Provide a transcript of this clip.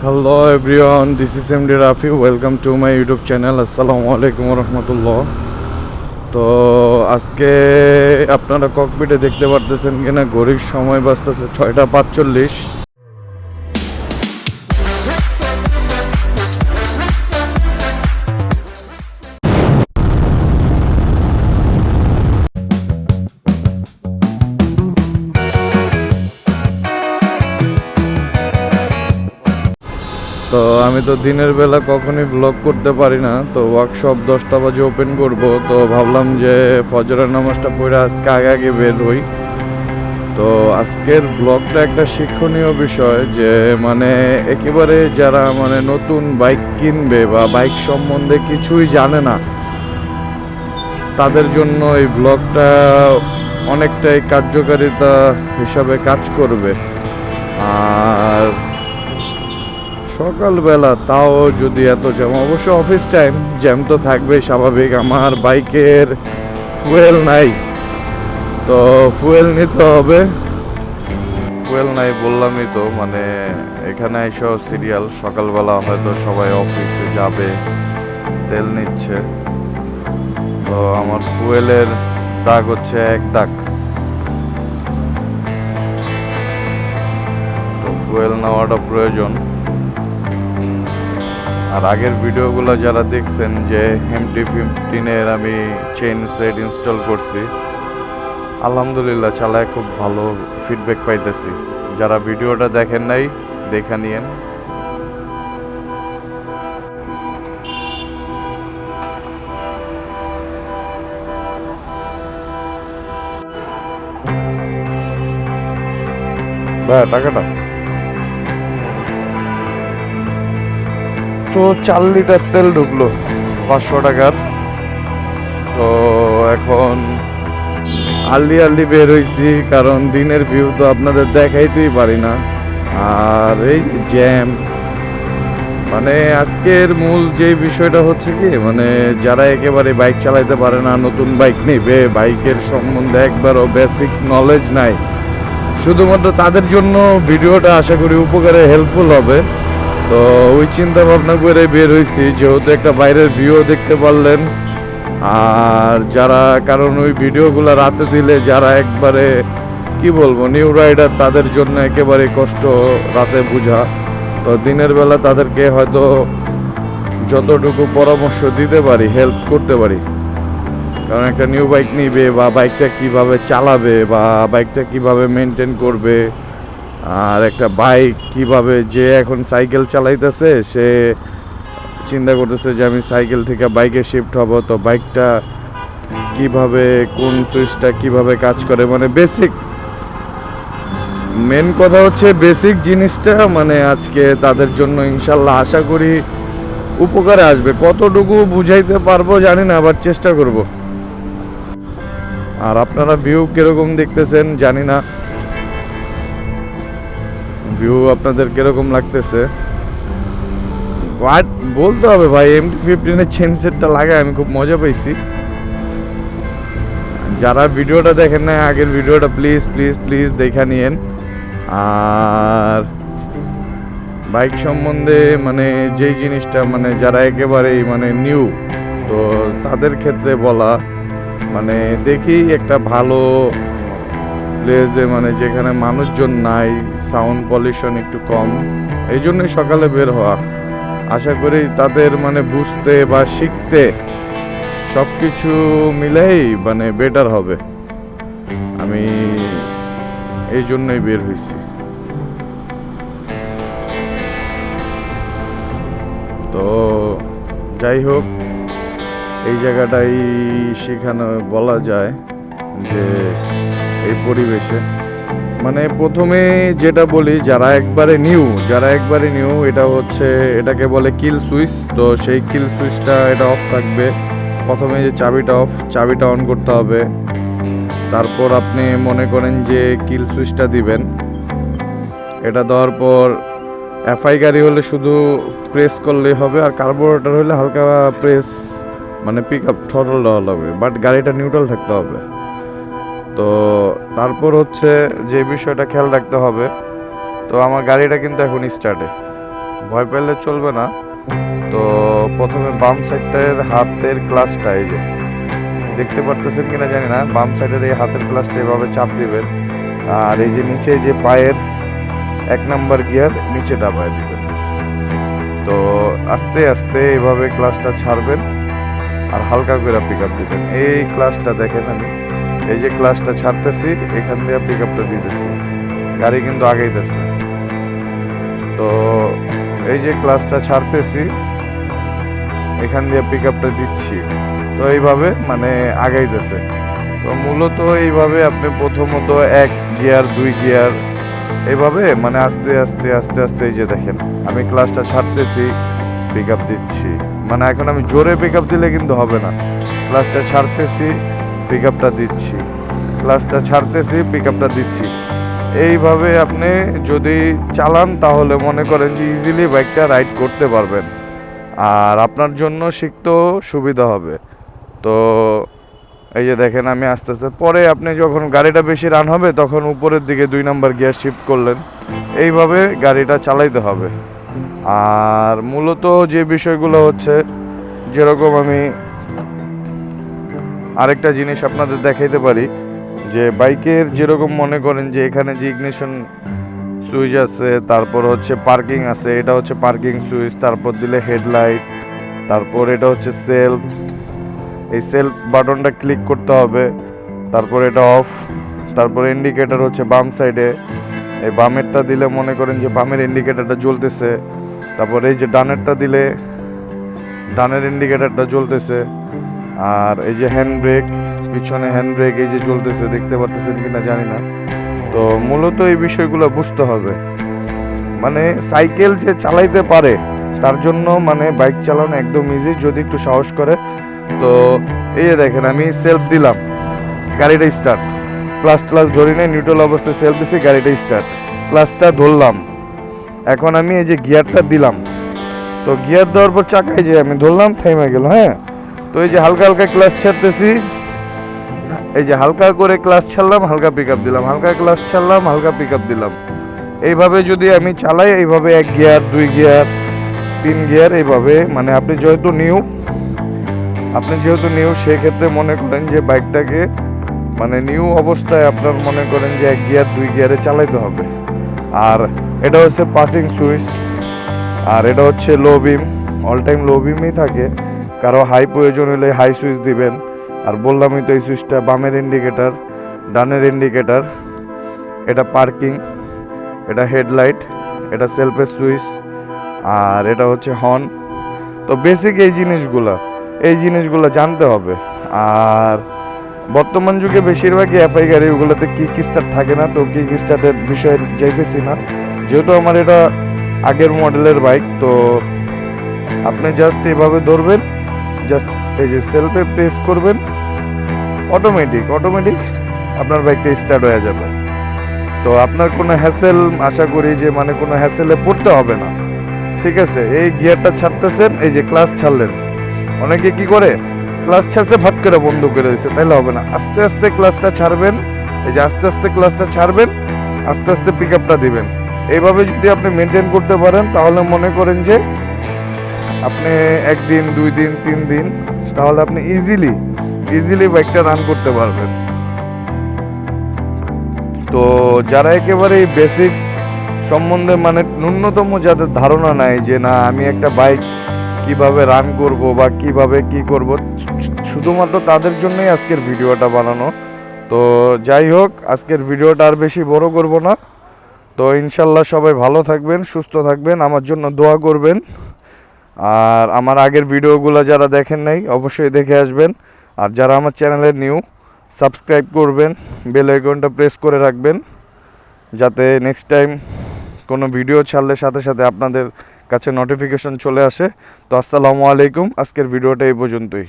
Hello everyone, this is MD Rafi. Welcome to my YouTube channel. Assalamu alaikum warahmatullah. তো আজকে আপনারা ককপিটে দেখতে পারতেছেন কিনা ঘড়ির সময় বাজতেছে 6:45। তো আমি তো দিনের বেলা কখনই ব্লগ করতে পারি না, তো ওয়ার্কশপ 10টা বাজে ওপেন করব। তো ভাবলাম যে ফজরের নামাজটা পড়ে আজকে আগে বের হই। তো আজকের ব্লগটা একটা শিক্ষণীয় বিষয়, যে মানে একেবারে যারা মানে নতুন বাইক কিনবে বা বাইক সম্বন্ধে কিছুই জানে না, তাদের জন্য এই ব্লগটা অনেকটাই কার্যকারিতা হিসাবে কাজ করবে। আর সকালবেলা তাও যদি এত জ্যাম, অবশ্য অফিস টাইম জ্যাম তো থাকবেই স্বাভাবিক। আমার বাইকের ফুয়েল নাই, তো ফুয়েল নিতে হবে। ফুয়েল নাই বললামই তো, মানে এখানে এসেও সিরিয়াল, সকালবেলা হয়তো সবাই অফিসে যাবে, তেল নিচ্ছে। তো আমার ফুয়েলের দাগ হচ্ছে এক দাগ, তো ফুয়েল নেওয়াটা প্রয়োজন। আর আগের ভিডিওগুলো যারা দেখছেন যে MT-15 আমি চেইন সেট ইনস্টল করছি, আলহামদুলিল্লাহ চালায় খুব ভালো ফিডব্যাক পাইতেছি। যারা ভিডিওটা দেখেন নাই দেখে নিয়েন। ভাই টাকাটা তো 4 লিটার তেল ঢুকলো 500 টাকার। তো এখন আর্লি বের হয়েছি, কারণ দিনের ভিউ তো আপনাদের দেখাইতেই পারি না। আর এই জ্যাম, মানে আজকের মূল যে বিষয়টা হচ্ছে কি, মানে যারা একেবারে বাইক চালাইতে পারে না, নতুন বাইক নেবে, বাইকের সম্বন্ধে একবারও বেসিক নলেজ নাই, শুধুমাত্র তাদের জন্য ভিডিওটা আশা করি উপকারে হেল্পফুল হবে। তো ওই চিন্তা ভাবনা করে বের হয়েছি, যেহেতু একটা বাইরের ভিউ দেখতে পারলেন। আর যারা, কারণ ওই ভিডিওগুলো রাতে দিলে যারা একবারে কি বলবো নিউ রাইডার, তাদের জন্য একেবারে কষ্ট রাতে বোঝা। তো দিনের বেলা তাদেরকে হয়তো যতটুকু পরামর্শ দিতে পারি, হেল্প করতে পারি। কারণ একটা নিউ বাইক নিবে, বা বাইকটা কিভাবে চালাবে, বা বাইকটা কিভাবে মেনটেন করবে, আর একটা বাইক কিভাবে, যে এখন সাইকেল চালাইতেছে সে চিন্তা করতেছে যে আমি সাইকেল থেকে বাইকে শিফট হব, তো বাইকটা কিভাবে, কোন সুইচটা কিভাবে কাজ করে, মানে বেসিক মেন কথা হচ্ছে বেসিক জিনিসটা, মানে আজকে তাদের জন্য ইনশাল্লাহ আশা করি উপকারে আসবে। কতটুকু বুঝাইতে পারবো জানি না, আবার চেষ্টা করব। আর আপনারা ভিউ কিরকম দেখতেছেন জানি না, ভিউ আপনাদের কিরকম লাগতেছে বলতে হবে। ভাই MT-15 চেইন সেটটা লাগায় আমি খুব মজা পাইছি। যারা ভিডিওটা দেখেন না, আগের ভিডিওটা প্লিজ প্লিজ প্লিজ দেখে নিয়েন। আর বাইক সম্বন্ধে মানে যেই জিনিসটা, মানে যারা একেবারেই মানে নিউ, তো তাদের ক্ষেত্রে বলা, মানে দেখি একটা ভালো প্লেসে, মানে যেখানে মানুষজন নাই, সাউন্ড পলিউশন একটু কম, এই জন্যই সকালে বের হওয়া। আশা করি তাদের মানে বুঝতে বা শিখতে সব কিছু মিলেই মানে বেটার হবে। আমি এই জন্যই বের হয়েছি। তো যাই হোক, এই জায়গাটাই শেখানো বলা যায় যে এই পরিবেশে, মানে প্রথমে যেটা বলি, যারা একবারে নিউ, এটা হচ্ছে, এটাকে বলে কিল সুইচ। তো সেই কিল সুইচটা এটা অফ থাকবে। প্রথমে যে চাবিটা অন করতে হবে। তারপর আপনি মনে করেন যে কিল সুইচটা দিবেন, এটা দেওয়ার পর এফআই গাড়ি হলে শুধু প্রেস করলেই হবে, আর কার্বোরেটর হলে হালকা প্রেস, মানে পিক আপ থ্রটল দেওয়া লাগবে, বাট গাড়িটা নিউট্রাল থাকতে হবে। তো তারপর হচ্ছে যে বিষয়টা খেয়াল রাখতে হবে, তো আমার গাড়িটা কিন্তু এখন স্টার্টে, ভয় পেলে চলবে না। তো প্রথমে বাম সাইডের হাতের ক্লাচটা, এই যে দেখতে পারতেছেন কিনা জানি না, বাম সাইডের এই হাতের ক্লাচটা এভাবে চাপ দিবেন, আর এই যে নিচে যে পায়ের 1 নাম্বার গিয়ার নিচে দাবায় দিবেন। তো আস্তে আস্তে এইভাবে ক্লাচটা ছাড়বেন আর হালকা করে পিক আপ দিবেন। এই ক্লাচটা দেখেন, আমি এই যে ক্লাচটা ছাড়তেছি, এখান দিয়ে পিক আপটা দিতেছি, গাড়ি কিন্তু আগাইতেছে। তো এই যে ক্লাচটা ছাড়তেছি, এখান দিয়ে পিক আপটা দিচ্ছি, তো এইভাবে মানে আগাইতেছে। তো মূলত এইভাবে আপনি প্রথমত 1 গিয়ার 2 গিয়ার এইভাবে মানে আস্তে আস্তে আস্তে আস্তে, এই যে দেখেন আমি ক্লাচটা ছাড়তেছি, পিক আপ দিচ্ছি। মানে এখন আমি জোরে পিক আপ দিলে কিন্তু হবে না, ক্লাচটা ছাড়তেছি, পিক আপটা দিচ্ছি, ক্লাচটা ছাড়তেছি, পিক আপটা দিচ্ছি। এইভাবে আপনি যদি চালান তাহলে মনে করেন যে ইজিলি বাইকটা রাইড করতে পারবেন, আর আপনার জন্য শিখতেও সুবিধা হবে। তো এই যে দেখেন আমি আস্তে আস্তে, পরে আপনি যখন গাড়িটা বেশি রান হবে তখন উপরের দিকে 2 নাম্বার গিয়ার শিফট করলেন, এইভাবে গাড়িটা চালাইতে হবে। আর মূলত যে বিষয়গুলো হচ্ছে, যেরকম আমি আরেকটা জিনিস আপনাদের দেখাইতে পারি, যে বাইকের যেরকম মনে করেন যে এখানে যে ইগনিশন সুইচ আছে, তারপর হচ্ছে পার্কিং আছে, এটা হচ্ছে পার্কিং সুইচ, তারপর দিলে হেডলাইট, তারপর এটা হচ্ছে সেলফ, এই সেলফ বাটনটা ক্লিক করতে হবে, তারপর এটা অফ, তারপর ইন্ডিকেটর হচ্ছে বাম সাইডে, এই বামেরটা দিলে মনে করেন যে বামের ইন্ডিকেটরটা জ্বলতেছে, তারপর এই যে ডানেরটা দিলে ডানের ইন্ডিকেটরটা জ্বলতেছে, আর এই যে হ্যান্ড ব্রেক, পিছনে হ্যান্ড ব্রেক এই যে চলতেছে, দেখতে পাচ্ছেন কিনা জানি না। তো মূলত এই বিষয়গুলো বুঝতে হবে, মানে সাইকেল যে চালাইতে পারে তার জন্য মানে বাইক চালানো একদম ইজি, যদি একটু সাহস করে। তো এই যে দেখেন আমি সেলফ দিলাম, গাড়িটা স্টার্ট, ক্লাচ ধরি না, নিউট্রাল অবস্থায় সেলফ দিছি, গাড়িটা স্টার্ট, ক্লাচটা ধরলাম, এখন আমি এই যে গিয়ারটা দিলাম, তো গিয়ার দেওয়ার পর চাকায় যে আমি ধরলাম, থেমে গেল। হ্যাঁ, তো এই যে হালকা হালকা ক্লাচ ছাড়তেছি, এই যে হালকা করে ক্লাচ ছাড়লাম, হালকা পিক আপ দিলাম, হালকা ক্লাচ ছাড়লাম, হালকা পিক আপ দিলাম। এইভাবে যদি আমি চালাই, এইভাবে 1 গিয়ার 2 গিয়ার 3 গিয়ার এইভাবে, মানে আপনি যেহেতু নিউ সেক্ষেত্রে মনে করেন যে বাইকটাকে মানে নিউ অবস্থায় আপনার মনে করেন যে 1 গিয়ার 2 গিয়ারে চালাইতে হবে। আর এটা হচ্ছে পাসিং সুইচ, আর এটা হচ্ছে লো বিম, অল টাইম লো বিমই থাকে, কারো হাই প্রয়োজন হলে হাই সুইচ দিবেন। আর বললামই তো এই সুইচটা বামের ইন্ডিকেটার, ডানের ইন্ডিকেটার, এটা পার্কিং, এটা হেডলাইট, এটা সেলফের সুইচ, আর এটা হচ্ছে হর্ন। তো বেসিক এই জিনিসগুলো জানতে হবে। আর বর্তমান যুগে বেশিরভাগই এফআই গাড়িগুলোতে কিক স্টার্ট থাকে না, তো কিক স্টার্টের বিষয়ে যাইতেছি না, যেহেতু আমার এটা আগের মডেলের বাইক। তো আপনি জাস্ট এভাবে ধরবেন, জাস্ট এই যে সেলফে প্রেস করবেন, অটোমেটিক আপনার বাইকটা স্টার্ট হয়ে যাবে। তো আপনার কোনো হ্যাসেল, আশা করি যে মানে কোনো হ্যাসেলে পড়তে হবে না। ঠিক আছে, এই গিয়ারটা ছাড়তেছেন, এই যে ক্লাচ ছাড়লেন, অনেকে কি করে ক্লাচ ছাড়ছে ভাট করে বন্ধ করে দিচ্ছে, তাইলে হবে না, আস্তে আস্তে ক্লাচটা ছাড়বেন, এই যে আস্তে আস্তে ক্লাচটা ছাড়বেন, আস্তে আস্তে পিক আপটা দিবেন। এইভাবে যদি আপনি মেনটেন করতে পারেন তাহলে মনে করেন যে আপনি 1 দিন 2 দিন 3 দিন, তাহলে আপনি ইজিলি বাইকটা রান করতে পারবেন। তো যারা একেবারে বেসিক সম্বন্ধে মানে ন্যূনতম যাদের ধারণা নাই যে না আমি একটা বাইক কিভাবে রান করব বা কিভাবে কি করব, শুধুমাত্র তাদের জন্যই আজকের ভিডিওটা বানানো। তো যাই হোক, আজকের ভিডিওটা আর বেশি বড় করব না। তো ইনশাল্লাহ সবাই ভালো থাকবেন, সুস্থ থাকবেন, আমার জন্য দোয়া করবেন। আর আমার আগের ভিডিওগুলো যারা দেখেন নাই অবশ্যই দেখে আসবেন। আর যারা আমার চ্যানেলে নিউ, সাবস্ক্রাইব করবেন, বেল আইকনটা প্রেস করে রাখবেন, যাতে নেক্সট টাইম কোনো ভিডিও ছাড়লে সাথে সাথে আপনাদের কাছে নোটিফিকেশন চলে আসে। তো আসসালামু আলাইকুম, আজকের ভিডিওটা এই পর্যন্তই।